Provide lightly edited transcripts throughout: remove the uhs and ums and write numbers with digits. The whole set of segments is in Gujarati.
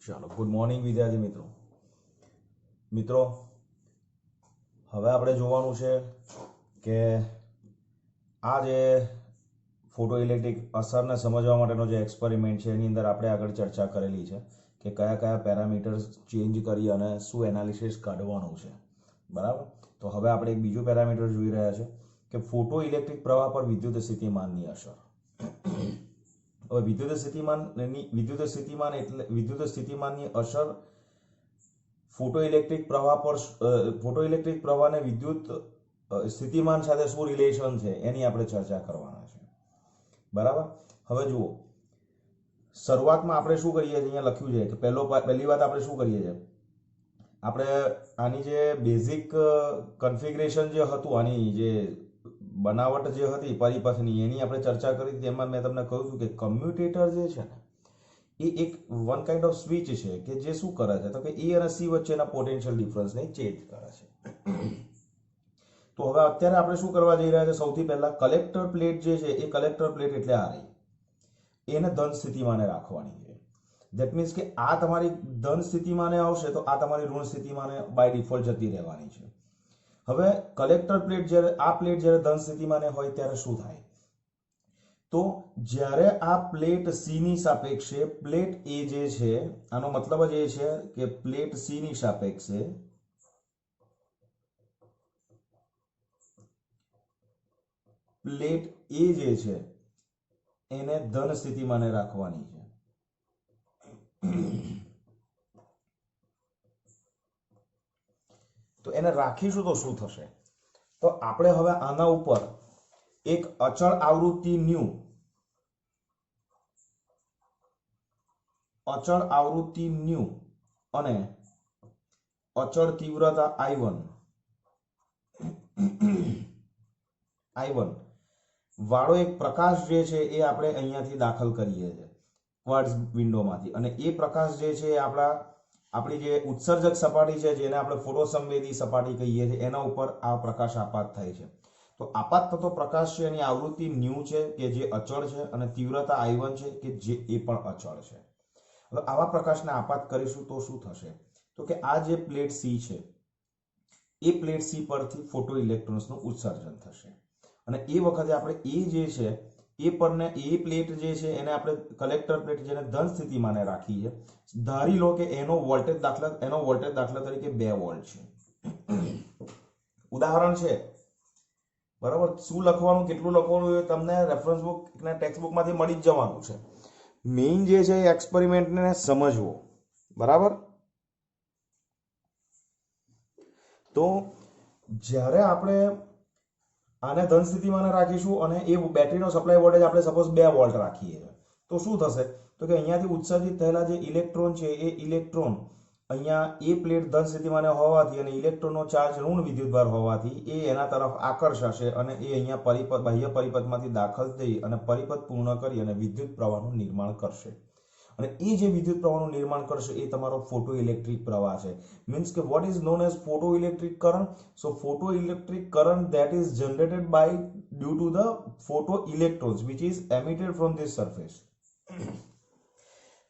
ચાલો ગુડ મોર્નિંગ વિદ્યાર્થી મિત્રો હવે આપણે જોવાનું છે કે આ જે ફોટો ઇલેક્ટ્રિક અસરને સમજવા માટેનો જે એક્સપેરિમેન્ટ છે એની અંદર આપણે આગળ ચર્ચા કરેલી છે કે કયા કયા પેરામીટર્સ ચેન્જ કરી અને શું એનાલિસિસ કાઢવાનું છે, બરાબર. તો હવે આપણે એક બીજું પેરામીટર જોઈ રહ્યા છે કે ફોટો ઇલેક્ટ્રિક પ્રવાહ પર વિદ્યુત સ્થિતિમાનની અસર. હવે વિદ્યુત સ્થિતિમાનની અસર ફોટો ઇલેક્ટ્રિક પ્રવાહ ને વિદ્યુત સ્થિતિમાન સાથે શું રિલેશન છે એની આપણે ચર્ચા કરવાના છે, બરાબર. હવે જુઓ, શરૂઆતમાં આપણે શું કરીએ છીએ, અહીંયા લખ્યું છે કે પહેલી વાત આપણે શું કરીએ છીએ, આપણે આની જે બેઝિક કન્ફિગરેશન જે હતું, આની જે બનાવટ જે હતી પરિપથની, એની આપણે ચર્ચા કરી. તેમાં મેં તમને કહ્યું હતું કે કમ્યુટેટર જે છે ને એ એક વન કાઇન્ડ ઓફ સ્વિચ છે કે જે શું કરે છે તો કે એ અને સી વચ્ચેના પોટેન્શિયલ ડિફરન્સને ચેન્જ કરે છે. તો હવે અત્યારે આપણે શું કરવા જઈ રહ્યા છે, સૌથી પહેલા કલેક્ટર પ્લેટ જે છે એ કલેક્ટર પ્લેટ એટલે આ રહી, એને ધન સ્થિતિમાને રાખવાની છે. ધેટ મીન્સ કે આ તમારી ધન સ્થિતિમાને આવશે તો આ તમારી ઋણ સ્થિતિમાને બાય ડિફોલ્ટ જતી રહેવાની છે. હવે કલેક્ટર પ્લેટ જ્યારે ધન સ્થિતિમાને હોય ત્યારે શું થાય, તો જ્યારે આ પ્લેટ સી ની સાપેક્ષે પ્લેટ એ જે છે, આનો મતલબ જ એ છે કે પ્લેટ સી ની સાપેક્ષે પ્લેટ એ જે છે એને ધન સ્થિતિમાને રાખવાની છે. તો એને રાખીશું તો શું થશે, તો આપણે હવે આના ઉપર એક અચળ આવૃત્તિ ન્યુ અને અચળ તીવ્રતા I1 વાળો એક પ્રકાશ જે છે એ આપણે અહીંયાથી દાખલ કરીએ છીએ ક્વાર્ટઝ વિન્ડોમાંથી, અને એ પ્રકાશ જે છે આપણી જે ઉત્સર્જક સપાટી છે જેને આપણે ફોટોસંવેદી સપાટી કહીએ છીએ એના ઉપર આ પ્રકાશ આપાત થાય છે. તો આપાત થતો પ્રકાશ છે એની આવૃત્તિ ન્યુ છે કે જે અચળ છે, અને તીવ્રતા I1 છે કે જે એ પણ અચળ છે. હવે આવા પ્રકાશને આપાત કરીશું તો શું થશે, તો કે આ જે પ્લેટ સી છે એ પ્લેટ સી પરથી ફોટો ઇલેક્ટ્રોન્સનું ઉત્સર્જન થશે, અને એ વખતે આપણે એ જે છે એ પરને એ પ્લેટ જે છે એને આપણે કલેક્ટર પ્લેટ જેને ધન સ્થિતિમાને રાખી છે. ધારી લો કે એનો વોલ્ટેજ દાખલા તરીકે 2 વોલ્ટ છે, ઉદાહરણ છે, બરાબર. શું લખવાનું, કેટલું લખવાનું એ તમને રેફરન્સ બુક અને ટેક્સ્ટ બુકમાંથી મળી જ જવાનું છે. મેઇન જે છે એ એક્સપેરિમેન્ટને સમજવો, બરાબર. તો જ્યારે આપણે આને ધન સ્થિતિમાને રાખીશું અને એ બેટરીનો સપ્લાય વોલ્ટેજ આપણે સપોઝ 2 વોલ્ટ રાખીએ તો શું થશે, તો કે અહીંયાથી ઉત્સર્જિત થયેલા જે ઇલેક્ટ્રોન છે એ ઇલેક્ટ્રોન અહીંયા એ પ્લેટ ધન સ્થિતિમાને હોવાથી અને ઇલેક્ટ્રોનનો ચાર્જ ઋણ વિદ્યુતભાર હોવાથી એ એના તરફ આકર્ષાશે અને એ અહીંયા બાહ્ય પરિપથમાંથી દાખલ થઈ અને પરિપથ પૂર્ણ કરી અને વિદ્યુત પ્રવાહનું નિર્માણ કરશે. અને એ જે વિદ્યુત પ્રવાહનું નિર્માણ કરશે એ તમારો ફોટો ઇલેક્ટ્રિક પ્રવાહ છે. મીન્સ કે what is known as photo electric current. So photo electric current that is generated by due to the photo electrons which is emitted from this surface.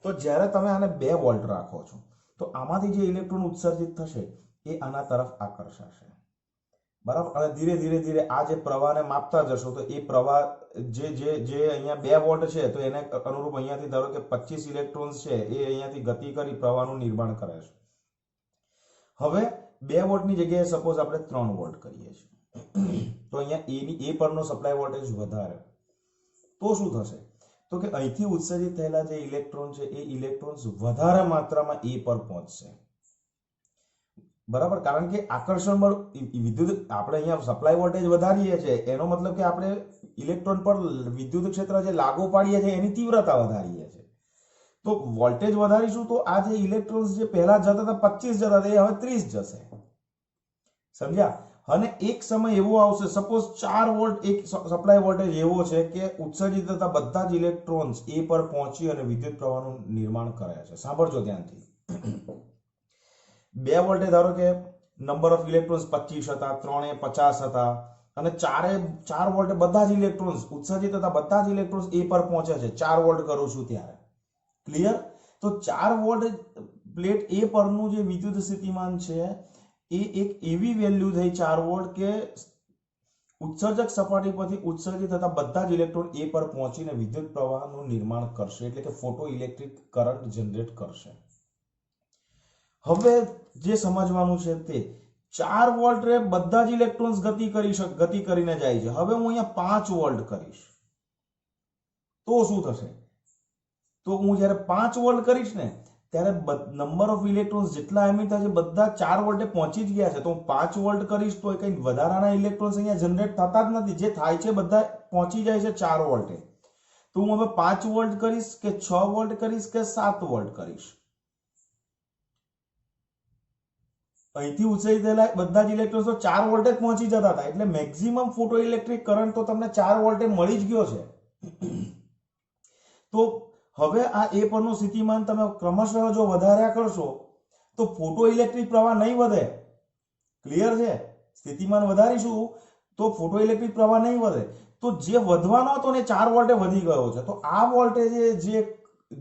તો જ્યારે તમે આને 2 વોલ્ટ રાખો છો તો આમાંથી જે ઇલેક્ટ્રોન ઉત્સર્જિત થશે એ આના તરફ આકર્ષાશે, બરાબર. અને ધીરે ધીરે આ જે પ્રવાહને માપતા જશો તો એ પ્રવાહ જે અહીંયા 2 વોલ્ટ છે તો એને અનુરૂપ અહીંયાથી ધારો કે 25 ઇલેક્ટ્રોન્સ છે એ અહીંયાથી ગતિ કરી પ્રવાહનું નિર્માણ કરે છે. હવે 2 વોલ્ટની જગ્યાએ સપોઝ આપણે 3 વોલ્ટ કરીએ છીએ તો અહીંયા એ પરનો સપ્લાય વોલ્ટેજ વધારે, તો શું થશે, તો કે અહીંથી ઉત્સર્જિત થયેલા જે ઇલેક્ટ્રોન છે એ ઇલેક્ટ્રોન્સ વધારે માત્રામાં એ પર પહોંચશે, બરાબર. કારણ કે આકર્ષણ બળ વિદ્યુત આપણે અહીંયા સપ્લાય વોલ્ટેજ વધારીએ છીએ એનો મતલબ કે આપણે ઇલેક્ટ્રોન પર વિદ્યુત ક્ષેત્ર જે લાગુ પાડીએ છીએ એની તીવ્રતા વધારીએ છીએ. તો વોલ્ટેજ વધારીશું તો આ જે ઇલેક્ટ્રોન્સ જે પહેલા જતા હતા 25 જતા હતા એ હવે 30 જશે, સમજ્યા. અને એક સમય એવો આવશે સપોઝ 4 વોલ્ટ એક સપ્લાય વોલ્ટેજ એવો છે કે ઉત્સર્જિત થતા બધા જ ઇલેક્ટ્રોન્સ એ પર પહોંચી અને વિદ્યુત પ્રવાહનું નિર્માણ કરે છે. સાંભળજો ધ્યાનથી. 2 વોલ્ટે ધારો કે નંબર ઓફ ઇલેક્ટ્રોન્સ 25 હતા, 3 એ 50 હતા, અને 4 વોલ્ટે બધા જ ઇલેક્ટ્રોન્સ ઉત્સર્જિત થતા બધા જ ઇલેક્ટ્રોન્સ એ પર પહોંચે છે. 4 વોલ્ટ કરું છું ત્યારે, ક્લિયર. તો તો 4 વોલ્ટ પ્લેટ એ પરનું જે વિદ્યુત સ્થિતિમાન છે એ એક એવી વેલ્યુ થઈ 4 વોલ્ટ કે ઉત્સર્જક સપાટી પરથી ઉત્સર્જિત થતા બધા જ ઇલેક્ટ્રોન એ પર પહોંચીને વિદ્યુત પ્રવાહનું નિર્માણ કરશે, એટલે કે ફોટો ઇલેક્ટ્રિક કરંટ જનરેટ કરશે. હવે જે સમજવાનું છે તે 4 વોલ્ટ રે બધા જ ઇલેક્ટ્રોન્સ ગતિ કરીને જાય છે. હવે હું અહીંયા 5 વોલ્ટ કરીશ તો શું થશે? તો હું જ્યારે 5 વોલ્ટ કરીશ ને ત્યારે નંબર ઓફ ઇલેક્ટ્રોન્સ જેટલા એમિટ થાય છે બધા 4 વોલ્ટે પહોંચી જ ગયા છે. તો હું 5 વોલ્ટ કરીશ તો કંઈ વધારાના ઇલેક્ટ્રોન્સ અહીંયા જનરેટ થતા જ નથી. જે થાય છે બધા પહોંચી જાય છે 4 વોલ્ટે. તો હું હવે 5 વોલ્ટ કરીશ કે 6 વોલ્ટ કરીશ કે 7 વોલ્ટ કરીશ, અહીંથી ઉત્સર્જિત થયેલા બધા જ ઇલેક્ટ્રોન્સ તો 4 વોલ્ટે જ પહોંચી જતા હતા. એટલે મેક્સિમમ ફોટો ઇલેક્ટ્રિક કરંટ તો તમને 4 વોલ્ટે મળી જ ગયો છે. તો હવે આ એ પરનું સ્થિતિમાન તમે ક્રમશઃ જો વધાર્યા કરશો તો ફોટો ઇલેક્ટ્રિક પ્રવાહ નહીં વધે. ક્લિયર છે? સ્થિતિમાન વધારીશું તો ફોટો ઇલેક્ટ્રિક પ્રવાહ નહીં વધે. તો જે વધવાનો હતો ને 4 વોલ્ટે વધી ગયો છે. તો આ વોલ્ટેજ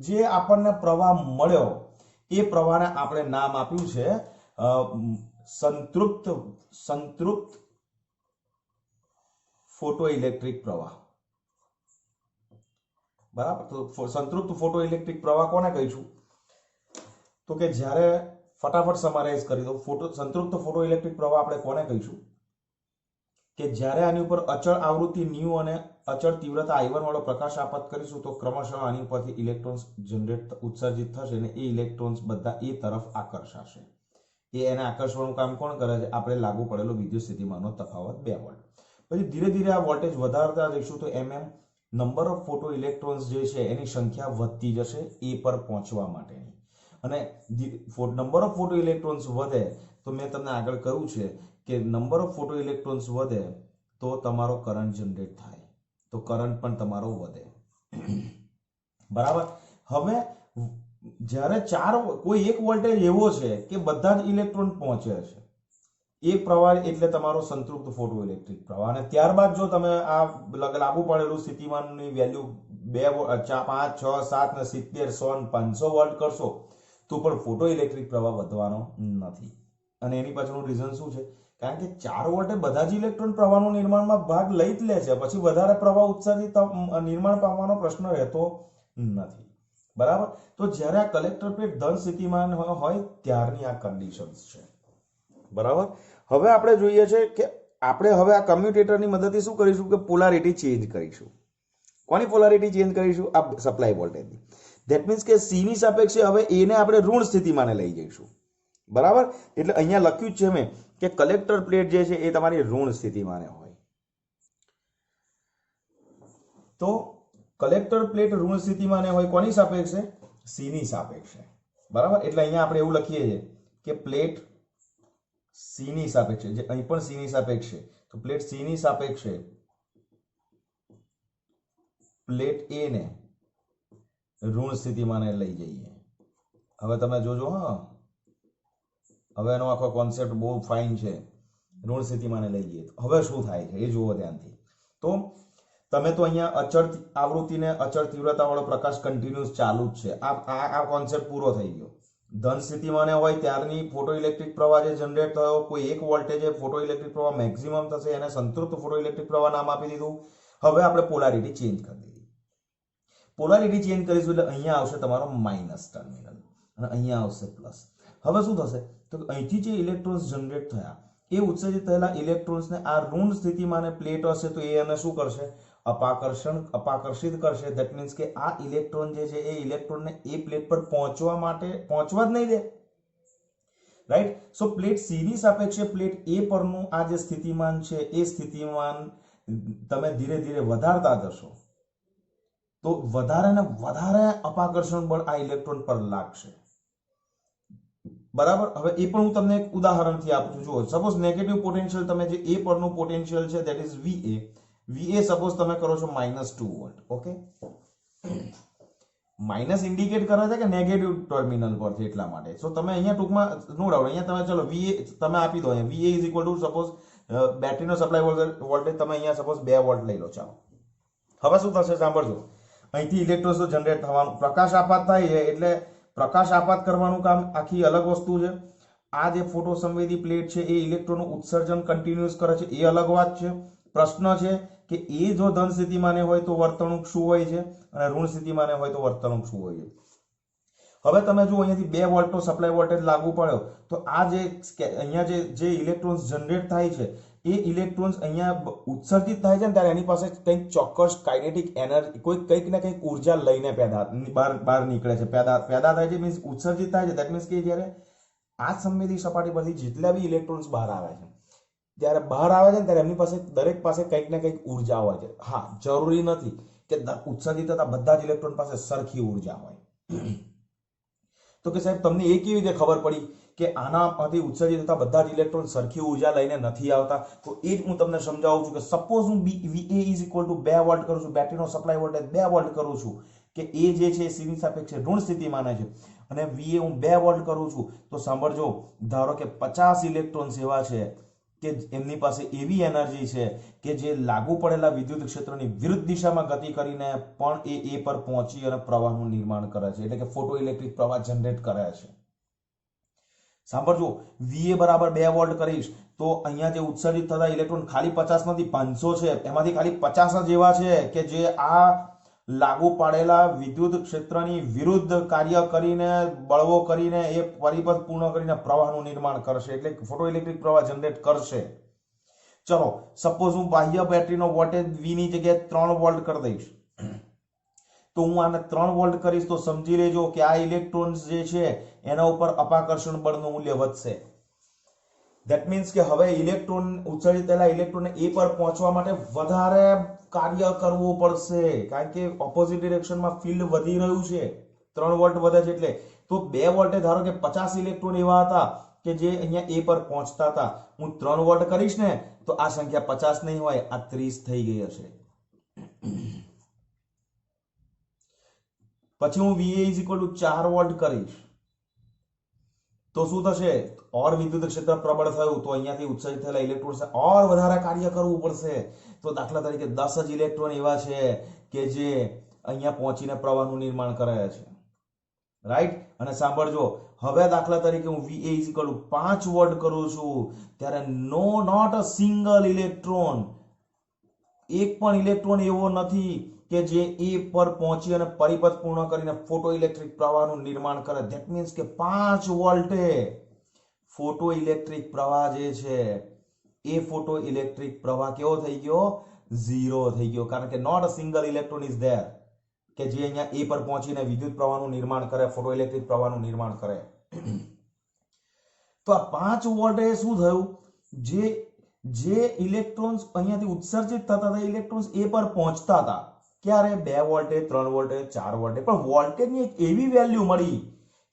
જે આપણને પ્રવાહ મળ્યો એ પ્રવાહને આપણે નામ આપ્યું છે સંતૃપ્ત ફોટો ઇલેક્ટ્રિક પ્રવાહ. બરાબર? તો સંતૃપ્ત ફોટો ઇલેક્ટ્રિક પ્રવાહ કોને કહીશું? તો કે જ્યારે ફટાફટ સમરાઇઝ કરી દો. સંતૃપ્ત ફોટો ઇલેક્ટ્રિક પ્રવાહ આપણે કોને કહીશું? કે જ્યારે આની ઉપર અચળ આવૃત્તિ ન્યુ અને અચળ તીવ્રતા I1 વાળો પ્રકાશ આપત કરીશું તો ક્રમશઃ આની ઉપરથી ઇલેક્ટ્રોન્સ ઉત્સર્જિત થશે અને એ ઇલેક્ટ્રોન્સ બધા એ તરફ આકર્ષાશે. એને આકર્ષવાનું કામ કોણ કરે છે? આપણે લાગુ પડેલો વિદ્યુત સ્થિતિમાનનો તફાવત 2 વોલ્ટ. પછી ધીરે ધીરે આ વોલ્ટેજ વધારતા જઈશું તો નંબર ઓફ ફોટો ઇલેક્ટ્રોન્સ જે છે એની સંખ્યા વધતી જશે એ પર પહોંચવા માટેની. અને નંબર ઓફ ફોટો ઇલેક્ટ્રોન્સ વધે તો મેં તમને આગળ કહ્યું છે કે નંબર ઓફ ફોટો ઇલેક્ટ્રોન્સ વધે તો તમારો કરંટ જનરેટ થાય, તો કરંટ પણ તમારો વધે. બરાબર? હવે જ્યારે કોઈ એક વોલ્ટેજ એવો છે કે બધા જ ઇલેક્ટ્રોન પહોંચે છે એ પ્રવાહ એટલે તમારો સંતૃપ્ત ફોટો ઇલેક્ટ્રિક પ્રવાહ. અને ત્યારબાદ જો તમે આ લાગુ પડેલું સ્થિતિમાનની વેલ્યુ 2, 5, 6, 7 ને 70, 100, 500 વોલ્ટ કરશો તો પણ ફોટો ઇલેક્ટ્રિક પ્રવાહ વધવાનો નથી. અને એની પાછળનું રીઝન શું છે? કારણ કે 4 વોલ્ટે બધા જ ઇલેક્ટ્રોન પ્રવાહનું નિર્માણમાં ભાગ લઈ જ લે છે. પછી વધારે પ્રવાહ ઉત્સર્જિત નિર્માણ પામવાનો પ્રશ્ન રહેતો નથી. બરાબર? તો જ્યારે આ કલેક્ટર પ્લેટ ધન સ્થિતિમાન હોય ત્યારની આ કન્ડિશન્સ છે. બરાબર? હવે આપણે જોઈએ છે કે આપણે હવે આ કમ્યુટેટરની મદદથી શું કરીશું કે પોલારિટી ચેન્જ કરીશું. કોની પોલારિટી ચેન્જ કરીશું? આ સપ્લાય વોલ્ટેજની. ધેટ મીન્સ કે સી ની સાપેક્ષે હવે એને આપણે ઋણ સ્થિતિમાને લઈ જઈશું. બરાબર? એટલે અહીંયા લખ્યું જ છે મેં કે કલેક્ટર પ્લેટ જે છે એ તમારી ઋણ સ્થિતિમાને હોય. તો કલેક્ટર પ્લેટ ઋણ સ્થિતિમાને હોય કોની સાપેક્ષે? સી ની સાપેક્ષે. બરાબર? એટલે અહીંયા આપણે એવું લખીએ છીએ કે પ્લેટ સી ની સાપેક્ષે, જે અહીં પણ સી ની સાપેક્ષે, તો પ્લેટ સી ની સાપેક્ષે પ્લેટ એ ને ઋણ સ્થિતિમાને લઈ જઈએ. હવે તમે જોજો, હા, હવે એનો આખો કોન્સેપ્ટ બહુ ફાઇન છે. ઋણ સ્થિતિમાને લઈ જઈએ હવે શું થાય છે એ જુઓ ધ્યાનથી. તો તમે તો અહીંયા અચળ આવૃત્તિને અચળ તીવ્રતા વાળો પ્રકાશ કન્ટિન્યુઅસ ચાલુ જ છે. આ કોન્સેપ્ટ પૂરો થઈ ગયો. ધન સ્થિતિમાને હોય ત્યારની ફોટો ઇલેક્ટ્રિક પ્રવાહ જે જનરેટ થયો કોઈ એક વોલ્ટેજે ફોટો ઇલેક્ટ્રિક પ્રવાહ મેક્સિમમ થશે, એને સંતૃપ્ત ફોટો ઇલેક્ટ્રિક પ્રવાહ નામ આપી દીધું. હવે આપણે પોલારિટી ચેન્જ કરી દીધી. પોલારિટી ચેન્જ કરીશું એટલે અહીંયા આવશે તમારો માઇનસ ટર્મિનલ અને અહીંયા આવશે પ્લસ. હવે શું થશે? તો અહીંથી જે ઇલેક્ટ્રોન્સ જનરેટ થયા એ ઉત્સર્જિત થયેલા ઇલેક્ટ્રોન્સને આ ઋણ સ્થિતિમાને પ્લેટ હશે તો એ એને શું કરશે? અપાકર્ષિત કરશે. ધેટ મીન્સ કે આ ઇલેક્ટ્રોન જે છે એ ઇલેક્ટ્રોનને એ પ્લેટ પર પહોંચવા જ નહીં દે. રાઈટ? સો પ્લેટ સી ની સાપેક્ષે પ્લેટ એ પરનું આ જે સ્થિતિમાન છે એ સ્થિતિમાન તમે ધીરે ધીરે વધારતા જશો તો વધારે ને વધારે અપાકર્ષણ બળ આ ઇલેક્ટ્રોન પર લાગશે. બરાબર? હવે એ પણ હું તમને એક ઉદાહરણથી આપું છું. જુઓ, સપોઝ નેગેટિવ પોટેન્શિયલ તમે જે એ પરનું પોટેન્શિયલ છે ધેટ ઇઝ VA સપોઝ તમે કરો છો -2 વોલ્ટ. ઓકે, માઇનસ ઇન્ડિકેટ કરે છે કે નેગેટિવ ટર્મિનલ પરથી, એટલા માટે. સો તમે અહીંયા ટૂંકમાં નો ડાઉટ અહીંયા તમે ચલો VA તમે આપી દો. અહીંયા VA is equal to suppose બેટરીનો સપ્લાય વોલ્ટેજ તમે અહીંયા સપોઝ 2 વોલ્ટ લઈ લો. ચાલો, હવે શું થશે સાંભળજો. અહીંથી ઇલેક્ટ્રોન્સ જનરેટ થવાનું, પ્રકાશ આપાત થાય છે એટલે પ્રકાશ આપાત કરવાનું કામ આખી અલગ વસ્તુ છે. આ જે ફોટો સંવેદી પ્લેટ છે એ ઇલેક્ટ્રોનનું ઉત્સર્જન કન્ટિન્યુઅસ કરે છે, એ અલગ વાત છે. પ્રશ્ન છે કે એ જો ધન સ્થિતિમાને હોય તો વર્તણૂક શું હોય છે અને ઋણ સ્થિતિમાને હોય તો વર્તણૂક શું હોય છે. હવે તમે જો અહીંયાથી 2 વોલ્ટનો સપ્લાય વોલ્ટેજ લાગુ પડ્યો તો આ જે અહીંયા જે ઇલેક્ટ્રોન્સ જનરેટ થાય છે એ ઇલેક્ટ્રોન્સ અહીંયા ઉત્સર્જિત થાય છે ને ત્યારે એની પાસે કંઈક ચોક્કસ કાઇનેટિક એનર્જી કંઈક ને કંઈક ઉર્જા લઈને બહાર નીકળે છે, પેદા થાય છે, મીન્સ ઉત્સર્જિત થાય છે. ધેટ મીન્સ કે જ્યારે આ સંવેદી સપાટી પરથી જેટલા બી ઇલેક્ટ્રોન્સ બહાર આવે છે ત્યારે એમની પાસે દરેક પાસે કંઈક ને કંઈક ઉર્જા હોય છે. હા, જરૂરી નથી કે ઉત્સર્જિત થતા બધા જ ઇલેક્ટ્રોન પાસે સરખી ઉર્જા હોય. તો કે સાહેબ તમને એ કેવી રીતે ખબર પડી કે આનામાંથી ઉત્સર્જિત થતા બધા જ ઇલેક્ટ્રોન સરખી ઉર્જા લઈને નથી આવતા? તો એ જ હું તમને સમજાવું છું કે સપોઝ હું VA is equal to 2 volt કરું છું, બેટરીનો સપ્લાય વોલ્ટેજ 2 વોલ્ટ કરું છું, કે એ જે છે C ની સાપેક્ષે ઋણ સ્થિતિમાન છે અને VA હું 2 વોલ્ટ કરું છું, તો સાંભળજો, ધારો કે 50 ઇલેક્ટ્રોન્સ એવા છે કે એમની પાસે એવી એનર્જી છે કે જે લાગુ પડેલા વિદ્યુત ક્ષેત્રની વિરુદ્ધ દિશામાં ગતિ કરીને પણ એ પર પહોંચી અને પ્રવાહનું નિર્માણ કરે છે, એટલે કે ફોટો ઇલેક્ટ્રિક પ્રવાહ જનરેટ કરે છે. સાંભળજો, VA બરાબર 2 વોલ્ટ કરીશ તો અહીંયા જે ઉત્સર્જિત થતા ઇલેક્ટ્રોન ખાલી 50 માંથી 500 છે, એમાંથી ખાલી 50 જ એવા છે કે જે આ લાગુ પાડેલા વિદ્યુત ક્ષેત્રની વિરુદ્ધ કાર્ય કરીને, બળવો કરીને, એ પરિપથ પૂર્ણ કરીને પ્રવાહનું નિર્માણ કરશે, એટલે ફોટો ઇલેક્ટ્રિક પ્રવાહ જનરેટ કરશે. ચલો, સપોઝ હું બાહ્ય બેટરીનો વોલ્ટેજ V ની જગ્યાએ 3 વોલ્ટ કરી દઈશ, તો હું આને 3 વોલ્ટ કરીશ તો સમજી લેજો કે આ ઇલેક્ટ્રોન્સ જે છે એના ઉપર અપાકર્ષણ બળનું મૂલ્ય વધશે. ધેટ મીન્સ કે હવે ઇલેક્ટ્રોન ઉત્સર્જિત થયેલા ઇલેક્ટ્રોનને એ પર પહોંચવા માટે વધારે કાર્ય કરવું પડશે, કારણ કે ઓપોઝિટ ડિરેક્શનમાં ફિલ્ડ વધી રહ્યું છે. 3 વોલ્ટ વધે છે એટલે તો 2 વોલ્ટે ધારો કે 50 ઇલેક્ટ્રોન એવા હતા કે જે અહીંયા એ પર પહોંચતા હતા. હું 3 વોલ્ટ કરીશ ને તો આ સંખ્યા 50 નહીં હોય, આ 30 થઈ ગઈ હશે. પછી હું VA is equal to 4 volt કરીશ તો શું થશે? ઓર વિદ્યુત ક્ષેત્ર પ્રબળ થયું તો અહીંયાથી ઉત્સર્જિત થયેલા ઇલેક્ટ્રોન્સ ઓર વધારે કાર્ય કરવું પડશે. તો દાખલા તરીકે 10 જ ઇલેક્ટ્રોન એવા છે કે જે અહીંયા પહોંચીને પ્રવાહનું નિર્માણ કરે છે, રાઈટ? અને સાંભળજો, હવે દાખલા તરીકે હું VA is equal to 5 volt કરું છું ત્યારે નોટ અ સિંગલ ઇલેક્ટ્રોન, એક પણ ઇલેક્ટ્રોન એવો નથી કે જે એ પર પહોંચી અને પરિપથ પૂર્ણ કરીને ફોટો ઇલેક્ટ્રિક પ્રવાહનું નિર્માણ કરે. ધેટ મીન્સ કે 5 વોલ્ટે ફોટો ઇલેક્ટ્રિક પ્રવાહ જે છે એ ફોટો ઇલેક્ટ્રિક પ્રવાહ કેવો થઈ ગયો? 0 થઈ ગયો, કારણ કે not a single electron is there કે જે અહીંયા એ પર પહોંચીને વિદ્યુત પ્રવાહનું નિર્માણ કરે, ફોટો ઇલેક્ટ્રિક પ્રવાહનું નિર્માણ કરે. તો આ 5 વોલ્ટે શું થયું? જે ઇલેક્ટ્રોન્સ અહીંયાથી ઉત્સર્જિત થતા હતા, ઇલેક્ટ્રોન્સ એ પર પહોંચતા હતા, ક્યારે? 2 વોલ્ટે, 3 વોલ્ટે, 4 વોલ્ટે. પણ વોલ્ટેજની એક એવી વેલ્યુ મળી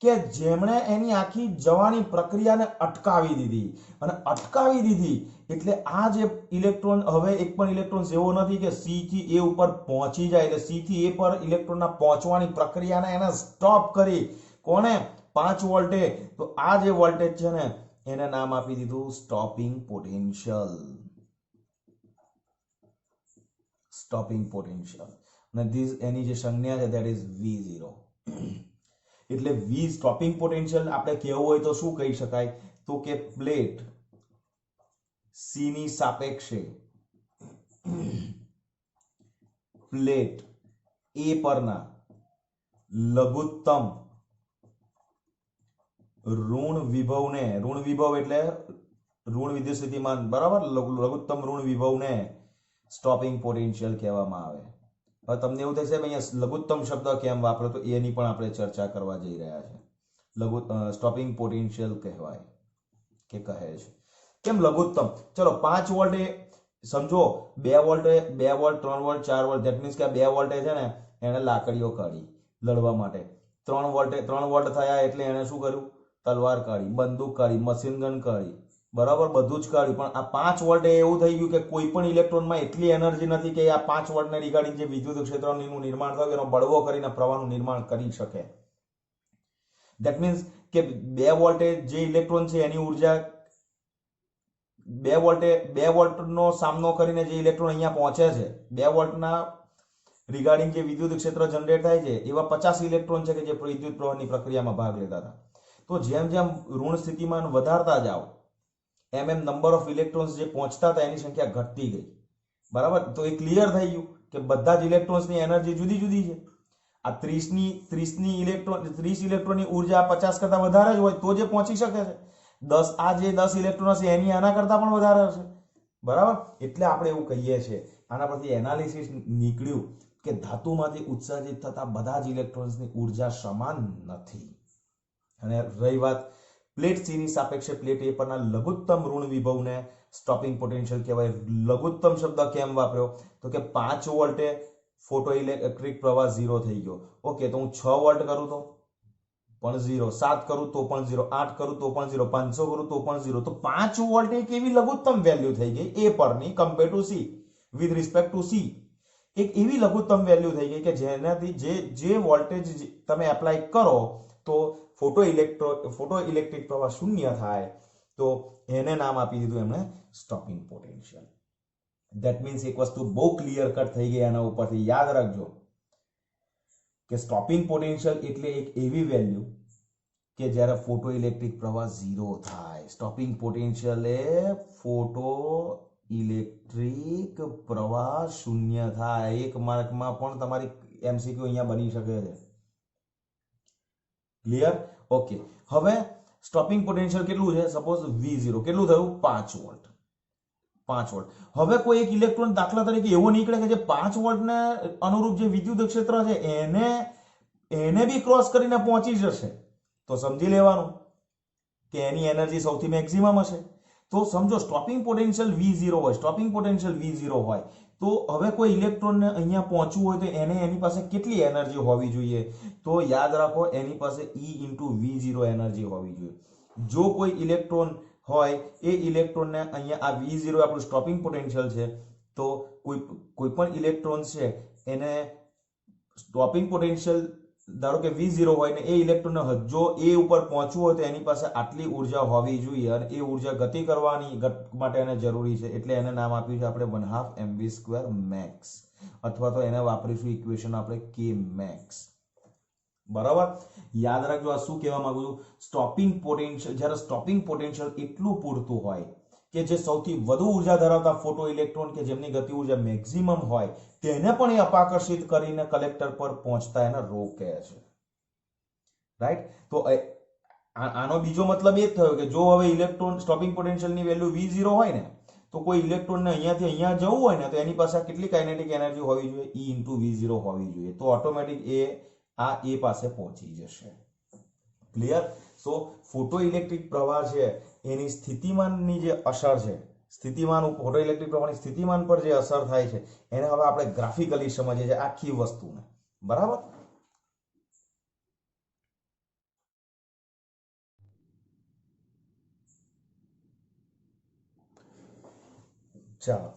કે જેમણે એની આખી જવાની પ્રક્રિયાને અટકાવી દીધી, અને અટકાવી દીધી એટલે આ જે ઇલેક્ટ્રોન હવે એક પણ ઇલેક્ટ્રોન એવો નથી કે C થી A ઉપર પહોંચી જાય, એટલે C થી A પર ઇલેક્ટ્રોનના પહોંચવાની પ્રક્રિયાને એને સ્ટોપ કરી. કોને? 5 વોલ્ટે. તો આ જે વોલ્ટેજ છે ને એને નામ આપી દીધું સ્ટોપિંગ પોટેન્શિયલ. Stopping potential. અને એની જે સંજ્ઞા છે ધેટ ઇઝ V0. એટલે V સ્ટોપિંગ પોટેન્શિયલ આપણે કહેવું હોય તો શું કહી શકાય? તો કે પ્લેટ C ની સાપેક્ષે પ્લેટ A પરના લઘુત્તમ ઋણ વિભવને, ઋણ વિભવ એટલે ઋણ વિદ્યુત સ્થિતિમાન, બરાબર? લઘુત્તમ ઋણ વિભવને સ્ટોપિંગ પોટેન્શિયલ કહેવામાં આવે. હવે તમને એવું થશે અહીંયા લઘુત્તમ શબ્દ કેમ વાપરો? તો એની પણ આપણે ચર્ચા કરવા જઈ રહ્યા છે. સ્ટોપિંગ પોટેન્શિયલ કહેવાય કે કહે છે. કેમ લઘુત્તમ? ચલો, 5 વોલ્ટે સમજો, 2 વોલ્ટે, 2 volt, 3 volt, 4 volt, that means કે 2 વોલ્ટે છે ને એને લાકડીઓ કાઢી લડવા માટે. 3 વોલ્ટ થયા એટલે એને શું કર્યું? તલવાર કાઢી, બંદૂક કાઢી, મશીન ગન કાઢી, બરાબર? બધું જ કાઢ્યું. પણ આ 5 વોલ્ટે એવું થઈ ગયું કે કોઈ પણ ઇલેક્ટ્રોનમાં એટલી એનર્જી નથી કે આ 5 વોલ્ટને રિગાર્ડિંગ જે વિદ્યુત ક્ષેત્રનું નિર્માણ થયું એનો બળવો કરીને પ્રવાહનું નિર્માણ કરી શકે. ધેટ મીન્સ કે 2 વોલ્ટે જે ઇલેક્ટ્રોન છે એની ઉર્જા 2 વોલ્ટનો સામનો કરીને જે ઇલેક્ટ્રોન અહીંયા પહોંચે છે, 2 વોલ્ટના રિગાર્ડિંગ જે વિદ્યુત ક્ષેત્ર જનરેટ થાય છે એવા 50 ઇલેક્ટ્રોન છે કે જે વિદ્યુત પ્રવાહની પ્રક્રિયામાં ભાગ લેતા હતા. તો જેમ જેમ ઋણ સ્થિતિમાન વધારતા જાઓ એમ એમ નંબર ઓફ ઇલેક્ટ્રોન્સ જે પહોંચતા હતા એની સંખ્યા ઘટતી ગઈ. બરાબર, તો એ ક્લિયર થઈ ગયું કે બધા જ ઇલેક્ટ્રોન્સની એનર્જી જુદી જુદી છે. આ 30 ઇલેક્ટ્રોનની ઉર્જા 50 કરતા વધારે જ હોય તો જે પહોંચી શકે છે. 10 ઇલેક્ટ્રોન હશે એની આના કરતા પણ વધારે હશે. બરાબર, એટલે આપણે એવું કહીએ છીએ, આના પરથી એનાલિસિસ નીકળ્યું કે ધાતુમાંથી ઉત્સર્જિત થતા બધા જ ઇલેક્ટ્રોન્સની ઉર્જા સમાન નથી. અને રહી વાત પ્લેટ સી ની સાપેક્ષે પ્લેટ એ પરના લઘુત્તમ ઋણ વિભવને સ્ટોપિંગ પોટેન્શિયલ કહેવાય. લઘુત્તમ શબ્દ કેમ વાપર્યો? તો કે 5 વોલ્ટે ફોટો ઇલેક્ટ્રિક પ્રવાહ 0 થઈ ગયો. ઓકે, તો હું 6 વોલ્ટ કરું તો પણ 0, 7 કરું તો પણ 0, 8 કરું તો પણ 0, 500 કરું તો પણ 0. તો 5 વોલ્ટ એક એવી લઘુત્તમ વેલ્યુ થઈ ગઈ એ પરની compare to C, with respect to C. એક એવી લઘુત્તમ વેલ્યુ થઈ ગઈ કે જેનાથી જે વોલ્ટેજ તમે એપ્લાય કરો તો ફોટો ઇલેક્ટ્રિક પ્રવાહ શૂન્ય થાય. તો એને નામ આપી દીધું એમણે સ્ટોપિંગ પોટેન્શિયલ. ધેટ મીન્સ એક વસ્તુ બહુ ક્લિયર કટ થઈ ગઈ આના ઉપરથી. યાદ રાખજો કે સ્ટોપિંગ પોટેન્શિયલ એટલે એક એવી વેલ્યુ કે જ્યારે ફોટો ઇલેક્ટ્રિક પ્રવાહ 0 થાય. સ્ટોપિંગ પોટેન્શિયલ એ ફોટો ઇલેક્ટ્રિક પ્રવાહ શૂન્ય થાય. એક માર્કમાં પણ તમારી એમસીક્યુ અહીંયા બની શકે છે. ક્લિયર? ઓકે, હવે સ્ટોપિંગ પોટેન્શિયલ કેટલું છે? સપોઝ V0 કેટલું થયું? 5 વોલ્ટ. 5 વોલ્ટ. હવે કોઈ એક ઇલેક્ટ્રોન દાખલા તરીકે એવો નીકળે કે જે 5 વોલ્ટને અનુરૂપ જે વિદ્યુત ક્ષેત્ર છે એને બી ક્રોસ કરીને પહોંચી જશે. તો સમજી લેવાનું કે એની એનર્જી સૌથી મેક્સિમમ હશે. તો સમજો સ્ટોપિંગ પોટેન્શિયલ V0 હોય, સ્ટોપિંગ પોટેન્શિયલ V0 હોય તો હવે કોઈ ઇલેક્ટ્રોનને અહીંયા પહોંચવું હોય તો એની પાસે કેટલી એનર્જી હોવી જોઈએ? તો યાદ રાખો એની પાસે E × V0 એનર્જી હોવી જોઈએ. જો કોઈ ઇલેક્ટ્રોન હોય એ ઇલેક્ટ્રોનને અહીંયા આ V0 આપણું સ્ટોપિંગ પોટેન્શિયલ છે તો કોઈ પણ ઇલેક્ટ્રોન છે એને સ્ટોપિંગ પોટેન્શિયલ ધારો કે V0 હોય ને એ ઇલેક્ટ્રોનને જો એ ઉપર પહોંચવું હોય તો એની પાસે આટલી ઉર્જા હોવી જોઈએ અને એ ઉર્જા ગતિ કરવાની માટે એને જરૂરી છે. એટલે એને નામ આપ્યું છે આપણે 1/2 mv² max, અથવા તો એને વાપરીશું ઇક્વેશન આપણે k max. બરાબર, યાદ રાખજો આ શું કહેવા માંગુ છું. સ્ટોપિંગ પોટેન્શિયલ, જ્યારે સ્ટોપિંગ પોટેન્શિયલ એટલું પૂરતું હોય કે જે સૌથી વધુ ઉર્જા ધરાવતા ફોટો ઇલેક્ટ્રોન કે જેમની ગતિ ઉર્જા મેક્સિમમ હોય તેને પણ એ અપાકર્ષિત કરીને કલેક્ટર પર પહોંચતા એને રોકે છે. રાઈટ? તો આનો બીજો મતલબ એ જ થયો કે જો હવે ઇલેક્ટ્રોન સ્ટોપિંગ પોટેન્શિયલની વેલ્યુ V0 હોય ને તો કોઈ ઇલેક્ટ્રોનને અહીંયાથી અહીંયા જવું હોય ને તો એની પાસે કેટલી કાઇનેટિક એનર્જી હોવી જોઈએ? E × V0 હોવી જોઈએ. તો ઓટોમેટિક આ એ પાસે પહોંચી જશે. ક્લિયર? સો ફોટો ઇલેક્ટ્રિક પ્રવાહ છે એની સ્થિતિમાનની જે અસર છે, સ્થિતિમાન ફોટો ઇલેક્ટ્રિક પ્રવાહની સ્થિતિમાન પર જે અસર થાય છે એને હવે આપણે ગ્રાફિકલી સમજીએ છીએ આખી વસ્તુને. બરાબર? ચાલો,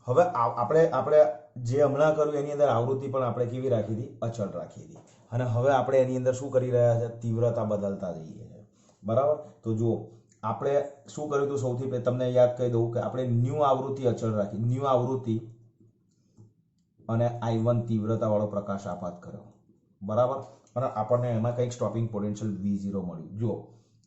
હવે આપણે જે હમણાં કર્યું એની અંદર આવૃત્તિ પણ આપણે કેવી રાખી હતી? અચળ રાખી હતી. અને હવે આપણે એની અંદર શું કરી રહ્યા છે? તીવ્રતા બદલતા જઈએ છીએ. બરાબર? તો જુઓ આપણે શું કર્યું હતું? સૌથી પહેલા તમને યાદ કહી દઉં કે આપણે ન્યૂ આવૃત્તિ અચળ રાખી. ન્યૂ આવૃત્તિ અને I1 તીવ્રતા વાળો પ્રકાશ આપાત કર્યો. બરાબર? અને આપણને એમાં કંઈક સ્ટોપિંગ પોટેન્શિયલ V0 મળ્યું. જુઓ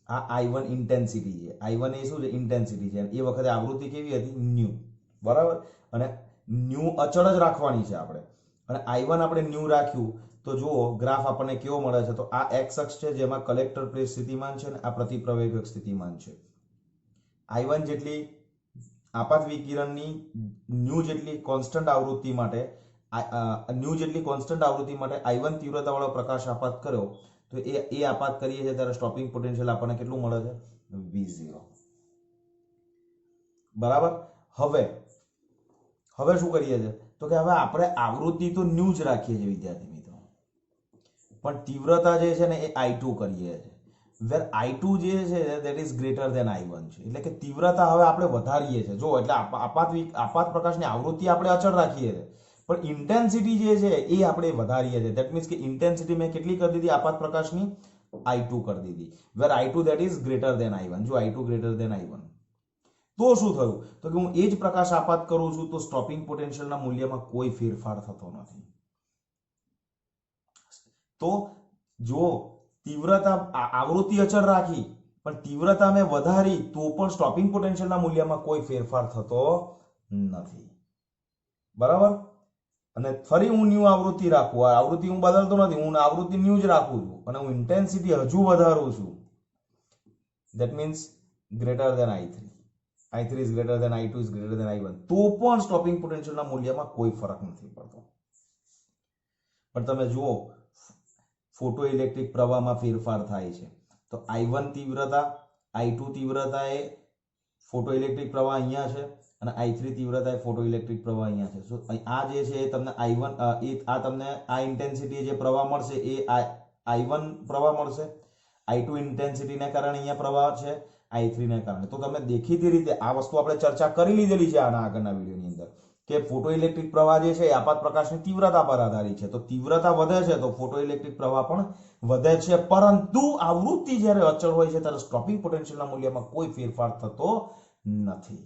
આ I1 ઇન્ટેન્સિટી છે. I1 એ શું છે? ઇન્ટેન્સિટી છે. એ વખતે આવૃત્તિ કેવી હતી? ન્યૂ. બરાબર? અને ન્યૂ અચળ જ રાખવાની છે આપણે. અને I1 આપણે ન્યૂ રાખ્યું તો જુઓ ગ્રાફ આપણને કેવો મળે છે? તો આ x અક્ષ છે જેમાં કલેક્ટર પ્લેટ સ્થિતિમાન છે અને આ પ્રતિપ્રવેગક સ્થિતિમાન છે. I1 જેટલી આપાત વિકિરણની ન્યૂ જેટલી કોન્સ્ટન્ટ આવૃત્તિ માટે I1 તીવ્રતા વાળો પ્રકાશ આપાત કર્યો તો એ આપાત કરીએ છીએ ત્યારે સ્ટોપિંગ પોટેન્શિયલ આપણને કેટલું મળે છે? V0. બરાબર? હવે શું કરીએ છીએ? તો કે હવે આપણે આવૃત્તિ તો ન્યૂ જ રાખીએ છીએ વિદ્યાર્થી મિત્રો, પણ તીવ્રતા જે છે ને એ I2 કરીએ છીએ. વેર I2 જે છે that is greater than I1 છે. એટલે કે તીવ્રતા હવે આપણે વધારીએ છીએ. જો એટલે આપાત પ્રકાશની આવૃત્તિ આપણે અચળ રાખીએ છીએ પણ ઇન્ટેન્સિટી જે છે એ આપણે વધારીએ છીએ. ધેટ મીન્સ કે ઇન્ટેન્સિટી મેં કેટલી કરી દીધી આપાત પ્રકાશની? I2 કરી દીધી. વેર I2 that is greater than I1. જો I2 greater than I1 તો શું થયું? તો કે હું એ જ પ્રકાશ આપાત કરું છું તો સ્ટોપિંગ પોટેન્શિયલના મૂલ્યમાં કોઈ ફેરફાર થતો નથી. તો જો તીવ્રતા આવૃત્તિ અચળ રાખી પણ તીવ્રતા મેં વધારી તો પણ સ્ટોપિંગ પોટેન્શિયલના મૂલ્યમાં કોઈ ફેરફાર થતો નથી. બરાબર. અને ફરી હું ન્યુ આવૃત્તિ રાખું, આ આવૃત્તિ હું બદલતો નથી, હું આવૃત્તિ ન્યુ જ રાખું છું અને હું ઇન્ટેન્સિટી હજુ વધારું છું. That means greater than I3. I3 is greater than I2 is greater than I1. તો પણ સ્ટોપિંગ પોટેન્શિયલના મૂલ્યમાં કોઈ ફરક નથી પડતો. પણ તમે જુઓ ફોટો ઇલેક્ટ્રિક પ્રવાહમાં ફેરફાર થાય છે. તો I1 તીવ્રતા, I2 તીવ્રતા એ ફોટો ઇલેક્ટ્રિક પ્રવાહ અહીંયા છે અને I3 તીવ્રતા એ ફોટો ઇલેક્ટ્રિક પ્રવાહ અહીંયા છે. સો આ જે છે એ તમને I1 આ તમને આ ઇન્ટેન્સિટી જે પ્રવાહ મળશે એ I1 પ્રવાહ મળશે. I2 ઇન્ટેન્સિટીને કારણે અહીંયા પ્રવાહ છે, I3 ને કારણે. તો તમે દેખીતી રીતે આ વસ્તુ આપણે ચર્ચા કરી લીધેલી છે આના આગળના વિડીયોની અંદર કે ફોટો ઇલેક્ટ્રિક પ્રવાહ જે છે એ આપાત પ્રકાશની તીવ્રતા પર આધારિત છે. તો તીવ્રતા વધે છે તો ફોટો ઇલેક્ટ્રિક પ્રવાહ પણ વધે છે, પરંતુ આવૃત્તિ જ્યારે અચળ હોય છે ત્યારે સ્ટોપિંગ પોટેન્શિયલના મૂલ્યમાં કોઈ ફેરફાર થતો નથી.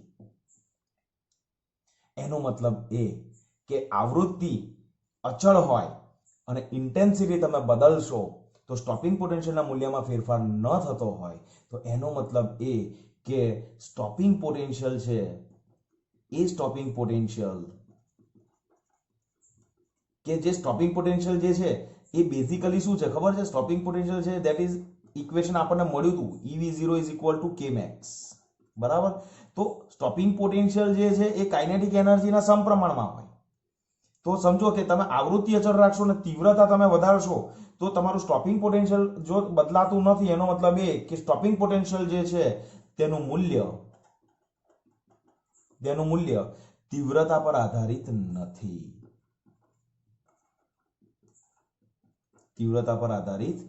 એનો મતલબ એ કે આવૃત્તિ અચળ હોય અને ઇન્ટેન્સિટી તમે બદલશો તો સ્ટોપિંગ પોટેન્શિયલના મૂલ્યમાં ફેરફાર ન થતો હોય તો એનો મતલબ એ કે સ્ટોપિંગ પોટેન્શિયલ છે એ સ્ટોપિંગ પોટેન્શિયલ કે જે સ્ટોપિંગ પોટેન્શિયલ જે છે એ બેઝિકલી શું છે ખબર છે? સ્ટોપિંગ પોટેન્શિયલ છે ધેટ ઇઝ ઇક્વેશન આપણને મળ્યું હતું EV0 is equal to Kmax. બરાબર. તો સ્ટોપિંગ પોટેન્શિયલ જે છે એ કાઇનેટિક એનર્જીના સમપ્રમાણમાં હોય. તો સમજો કે તમે આવૃત્તિ અચળ રાખશો અને તીવ્રતા તમે વધારશો તો તમારું સ્ટોપિંગ પોટેન્શિયલ જો બદલાતું નથી એનો મતલબ એ કે સ્ટોપિંગ પોટેન્શિયલ જે છે તેનું મૂલ્ય તીવ્રતા પર આધારિત નથી. તીવ્રતા પર આધારિત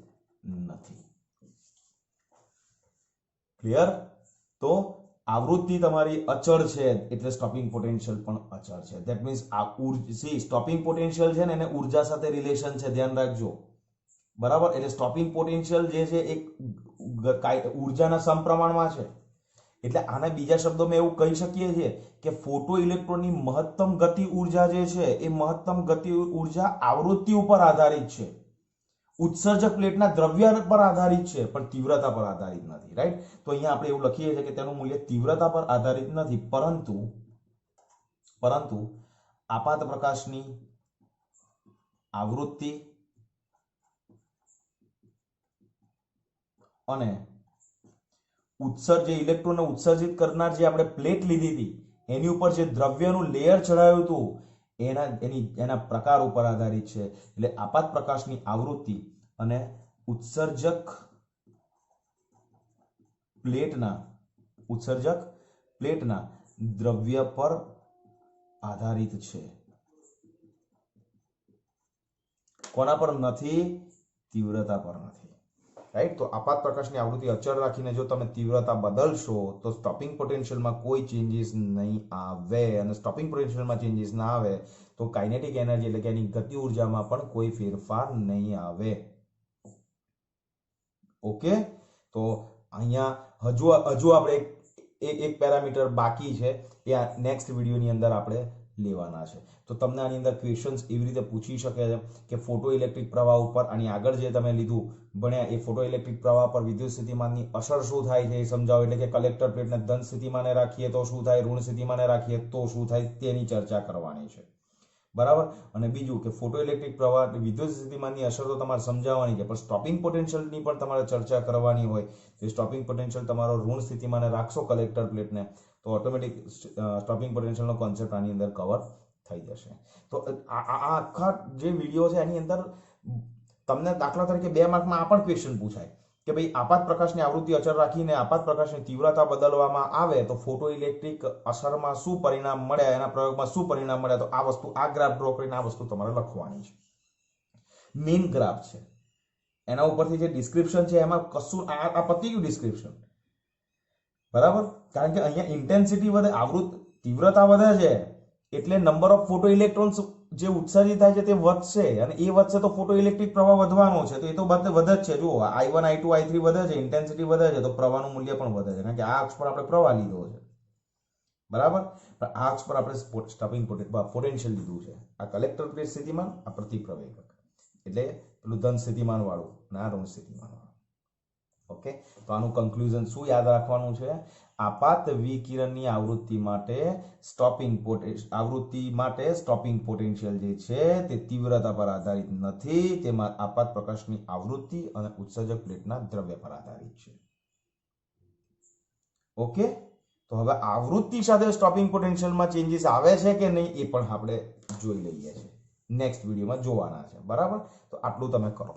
નથી. ક્લિયર? તો આવૃત્તિ તમારી અચળ છે એટલે સ્ટોપિંગ પોટેન્શિયલ પણ અચળ છે. ધેટ મીન્સ સ્ટોપિંગ પોટેન્શિયલ છે ને એને ઉર્જા સાથે રિલેશન છે, ધ્યાન રાખજો. બરાબર. એટલે સ્ટોપિંગ પોટેન્શિયલ જે છે એક ઉર્જાના સમપ્રમાણમાં છે. એટલે આના બીજા શબ્દોમાં એવું કહી શકીએ છીએ કે ફોટો ઇલેક્ટ્રોનની મહત્તમ ગતિ ઉર્જા જે છે એ મહત્તમ ગતિ ઉર્જા આવૃત્તિ ઉપર આધારિત છે, ઉત્સર્જક પ્લેટના દ્રવ્ય પર આધારિત છે, પણ તીવ્રતા પર આધારિત નથી. રાઈટ? તો અહીંયા આપણે એવું લખીએ છીએ કે તેનું મૂલ્ય તીવ્રતા પર આધારિત નથી, પરંતુ આપાત પ્રકાશની આવૃત્તિ અને ઇલેક્ટ્રોનને ઉત્સર્જિત કરનાર જે આપણે પ્લેટ લીધી હતી એની ઉપર જે દ્રવ્યનું લેયર ચડાવ્યું હતું એના પ્રકાર ઉપર આધારિત છે. એટલે આપાત પ્રકાશની આવૃત્તિ અને ઉત્સર્જક પ્લેટના દ્રવ્ય પર આધારિત છે. કોના પર નથી? તીવ્રતા પર નથી. રાઈટ? તો આપાત પ્રકાશની આવૃત્તિ અચળ રાખીને જો તમે તીવ્રતા બદલશો તો સ્ટોપિંગ પોટેન્શિયલમાં કોઈ ચેન્જીસ નહીં આવે, અને સ્ટોપિંગ પોટેન્શિયલમાં ચેન્જીસ ના આવે તો કાઇનેટિક એનર્જી એટલે કે એની ગતિ ઉર્જામાં પણ કોઈ ફેરફાર નહીં આવે. ઓકે? તો અહીંયા હજુ આપણે એક પેરામીટર બાકી છે એ નેક્સ્ટ વિડીયોની અંદર આપણે લેવાના છે. તો તમને આની અંદર ક્વેશ્ચન્સ એવી રીતે પૂછી શકે છે કે ફોટો ઇલેક્ટ્રિક પ્રવાહ ઉપર આની આગળ જે તમે લીધું ભણ્યા એ ફોટો ઇલેક્ટ્રિક પ્રવાહ પર વિદ્યુત સ્થિતિમાનની અસર શું થાય છે એ સમજાવો. એટલે કે કલેક્ટર પ્લેટને ધન સ્થિતિમાને રાખીએ તો શું થાય, ઋણ સ્થિતિમાને રાખીએ તો શું થાય, તેની ચર્ચા કરવાની છે. બરાબર. અને બીજું કે ફોટો ઇલેક્ટ્રિક પ્રવાહ વિદ્યુત સ્થિતિમાનની અસર તો તમારે સમજાવવાની છે, પણ સ્ટોપિંગ પોટેન્શિયલની પણ તમારે ચર્ચા કરવાની હોય. તો સ્ટોપિંગ પોટેન્શિયલ તમારો ઋણ સ્થિતિમાને રાખશો કલેક્ટર પ્લેટને તો ઓટોમેટિક સ્ટોપિંગ પોટેન્શિયલનો કોન્સેપ્ટ આની અંદર કવર થઈ જશે. તો આ આખા જે વિડીયો છે એની અંદર તમને દાખલા તરીકે 2 માર્કમાં આ પણ ક્વેશ્ચન પૂછાય કે ભાઈ આપાત પ્રકાશની આવૃત્તિ અચળ રાખીને આપાત પ્રકાશની તીવ્રતા બદલવામાં આવે તો ફોટો ઇલેક્ટ્રિક અસરમાં શું પરિણામ મળ્યા, એના પ્રયોગમાં શું પરિણામ મળ્યા. તો આ વસ્તુ આ ગ્રાફ ડ્રો કરીને આ વસ્તુ તમારે લખવાની છે. મેઇન ગ્રાફ છે એના ઉપરથી જે ડિસ્ક્રિપ્શન છે એમાં કશું આ પતી ગયું ડિસ્ક્રિપ્શન. બરાબર. કારણ કે અહીંયા ઇન્ટેન્સિટી વધે, તીવ્રતા વધે છે એટલે નંબર ઓફ ફોટો ઇલેક્ટ્રોન્સ જે ઉત્સર્જિત થાય છે તે વધશે, અને એ વધશે તો ફોટો ઇલેક્ટ્રિક પ્રવાહ વધવાનો છે. તો એ તો વધે જ છે. જુઓ I1 I2 I3 વધે છે, ઇન્ટેન્સિટી વધે છે તો પ્રવાહનું મૂલ્ય પણ વધે છે, કારણ કે આ અક્ષ પર આપણે પ્રવાહ લીધો છે. બરાબર. પણ આ અક્ષ પર આપણે સ્ટોપિંગ પોટેન્શિયલ લીધું છે. આ કલેક્ટર પ્લેટ સ્થિતિમાન, આ પ્રતિપ્રવેગક. એટલે પેલું ધન સ્થિતિમાન વાળું ના ઋણ સ્થિતિમાન વાળું. ઓકે, તો આનું કન્ક્લુઝન શું યાદ રાખવાનું છે? આપાત વિકિરણની આવૃત્તિ માટે સ્ટોપિંગ પોટેન્શિયલ જે છે તે તીવ્રતા પર આધારિત નથી, તેમાં આપાત પ્રકાશની આવૃત્તિ અને ઉત્સર્જક પ્લેટના દ્રવ્ય પર આધારિત છે. ઓકે, તો હવે આવૃત્તિ સાથે સ્ટોપિંગ પોટેન્શિયલમાં ચેન્જીસ આવે છે કે નહીં એ પણ આપણે જોઈ લઈએ છીએ, નેક્સ્ટ વિડીયોમાં જોવાના છે. બરાબર, તો આટલું તમે કરો.